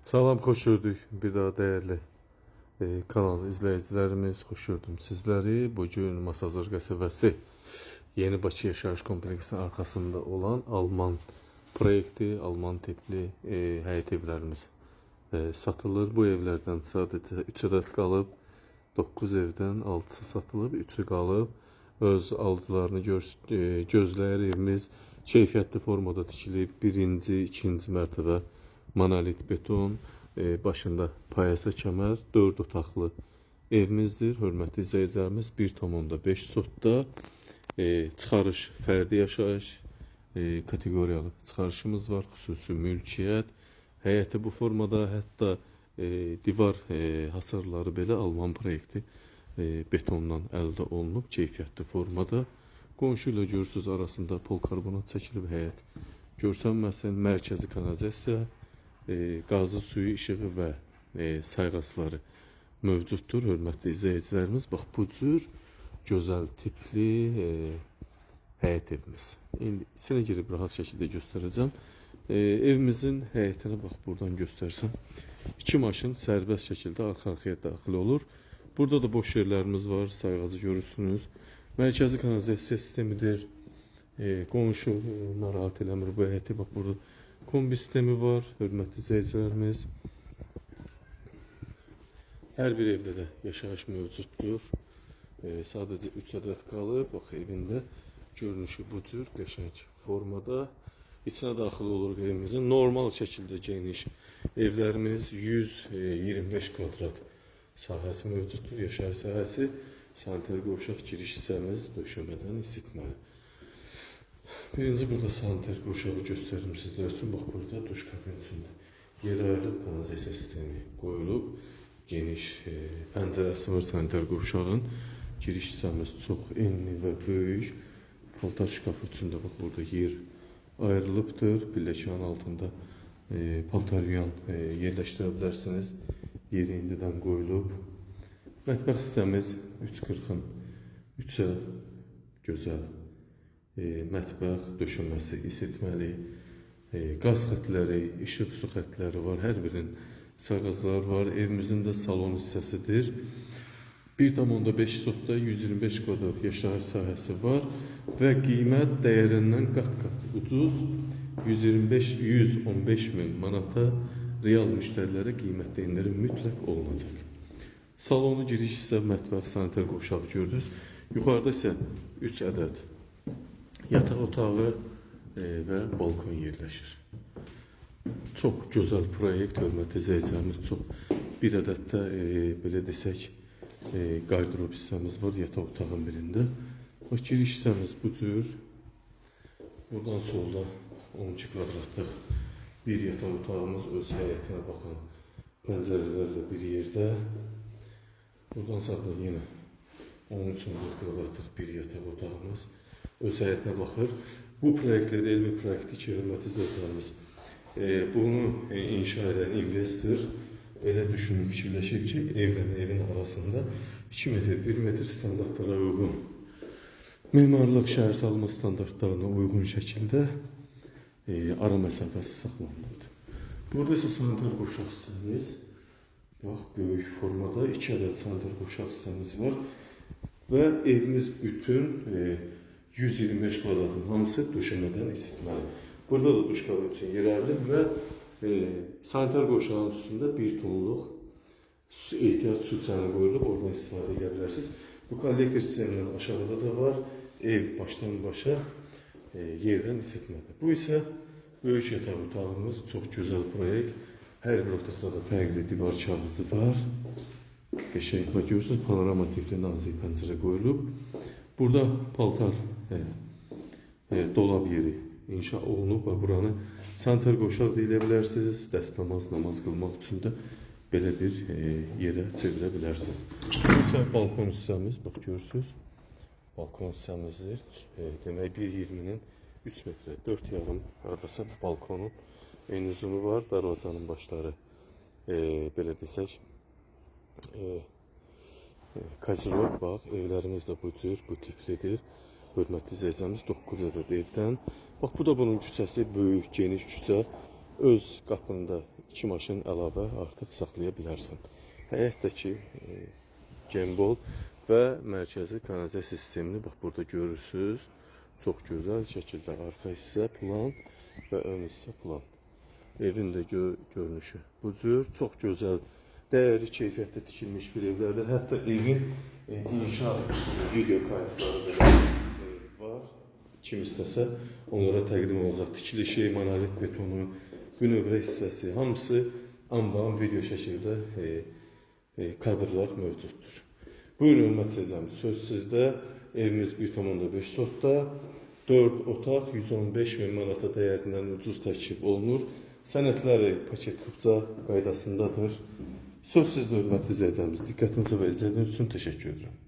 Salam, xoş gördük. Bir daha değerli kanal izleyicilerimiz, xoş gördüm sizleri. Bugün Masazır qəsəbəsi Yeni Bakı Yaşayış Kompleksinin arkasında olan Alman proyekti, Alman tipli həyət evlərimiz satılır. Bu evlerden sadece 3 adet qalıb. 9 evden 6'sı satılıb, 3'ü qalıb. Öz alıcılarını gözləyir. Evimiz keyfiyyətli formada tikilib. Birinci, ikinci mərtəbə monolit beton, başında payasa kəmər, 4 otaqlı evimizdir. Hörmətli izləyicilərimiz, 1,5 sotda çıxarış, fərdi yaşayış, kateqoriyalı çıxarışımız var. Xüsusi mülkiyyət, həyəti bu formada, hətta divar hasarları belə Alman proyekti betondan əldə olunub, keyfiyyətli formada. Qonşu ilə görürsünüz, arasında polkarbonat çəkilib həyət. Görsənməsin, mərkəzi kanalizasiya, qazı suyu, işığı və sayğacları mövcuddur. Hörmətli izləyicilərimiz, bax bu cür gözəl tipli həyət evimiz. İndi içine girib rahat şəkildə göstərəcəm. Evimizin həyətinə bax buradan göstərsəm. 2 maşın sərbəst şəkildə arxa-arxaya daxil olur. Burada da boş yerlərimiz var, sayğacı görürsünüz. Mərkəzi kanalizasiya sistemidir. Qonşu narahat eləmir bu həyəti. Bax burada kombi sistemi var, hörmətli izləyicilərimiz. Hər bir evdə də yaşayış mövcuddur. Sadəcə 3 ədəd qalıb. Bax evində görünüşü bu cür qəşəng formada. İçinə daxil oluruq evimizin. Normal şəkildə geniş evlərimiz 125 kvadrat sahəsi mövcuddur. Yaşayış sahəsi, sanitar qovşaq giriş hissəmiz döşəmədən isitməli. Birinci burada sanitar qovşağı göstərim sizlər üçün. Bax burada duş kabin içində yer ayrılıb, kanalizasiya sistemi qoyulub. Geniş pəncərəsi var sanitar qovşağın. Giriş hissəmiz çox enli və böyük. Paltar şkafı içində bax burada yer ayrılıbdır. Pilləkənin altında paltar yuyan yerləşdirə bilərsiniz. Yeri indidən qoyulub. Mətbəx hissəmiz 340-ın 3-ə gözəl mətbəx döşəməsi, isitməli, qaz xətləri, işıq su xətləri var. Hər birinin sayğacları var. Evimizin də salon hissəsidir. 1,5 sotda 125 kvadrat yaşayış sahəsi var və qiymət dəyərindən qat-qat ucuz. 115 min manata real müştərilərə qiymətdə indirim mütləq olunacaq. Salonu giriş isə mətbəx, sanitar qovşağı gördünüz. Yuxarıda isə 3 ədəd yataq otağı və balkon yerləşir. Çox gözəl proyekt, hörmətli izləyicilərimiz, çox bir ədəd də belə desək qardırop hissəmiz var yataq otağın birində. Bax giriş hissəmiz bu cür. Buradan solda 12 kvadratlıq bir yataq otağımız öz həyətinə baxan pəncərələrlə bir yerdə. Buradan sağda yenə 13-14 kvadratlıq bir yataq otağımız öz həyətinə baxır. Bu proyektlər elmi proyektdir ki, hörmətli izləyicilərimiz, bunu inşa edən investor elə düşünüb fikirləşib ki, evlə evin arasında 2 metr, 1 metr standartlara uyğun, memarlıq, şəhər salma standartlarına uyğun şəkildə ara məsafəsi saxlanılır. Burada isə sanitar qovşaq hissəmiz, bax, böyük formada 2 ədəd sanitar qovşaq hissəmiz var və evimiz bütün 125 kvadratın hamısı döşəmədən isitməli. Burada da duş kabin üçün yer ayrılıb və sanitar qovşağın üstündə 1 tonluq ehtiyac su çanı qoyulub, oradan istifadə edə bilərsiniz. Bu kollektor sistemindən aşağıda da var. Ev başdan başa yerdən isitmədir. Bu isə böyük yataq otağımız, çox gözəl proyekt. Hər bir otaqda da fərqli divar kağızı var. Qəşəng, görürsünüz, panorama tipli nazik pəncərə qoyulub. Burada paltar dolab yeri inşa olunub və buranı sanitar qovşaq deyilə bilərsiniz. Dəstəmaz, namaz qılmaq üçün də belə bir yerə çevirə bilərsiniz. Bu isə balkon hissəmiz, bax görürsünüz. Balkon hissəmizdir. Demək 1,20-nin 3 metrə, 4,5 haradasa balkonun eyni uzunu var. Darvazanın başları belə desək kazirok, bax evlərimiz də bu cür, bu tiplidir. Hörmətli izləyicilərimiz, 9 ədəd evdən. Bax bu da bunun küçəsi, böyük, geniş küçə. öz qapında 2 maşın əlavə artıq saxlaya bilərsən. Həyətdəki Gembol və mərkəzi kanalizasiya sistemini bax burada görürsüz. Çox gözəl şəkildə arxa hissə plan və ön hissə plan. Evin də görünüşü bu cür çox gözəl, dəyərli keyfiyyətdə tikilmiş bir evlərdir. Hətta evin inşa video kayıtları belə var. Kim istəsə onlara təqdim olacaq. Tikilişi, monolit betonu, bünövrə hissəsi, hamısı anban video şəkildə kadrlar mövcuddur. Buyurun hörmət sezəmiz, söz sizdə. Evimiz 1,5 sotda, 4 otaq 115 min manata dəyərindən ucuz təklif olunur. Sənədləri paket kupça qaydasındadır. Söz sizdə hörmətli izləyicimiz. Diqqətinizə və izlədiyiniz üçün təşəkkür edirəm.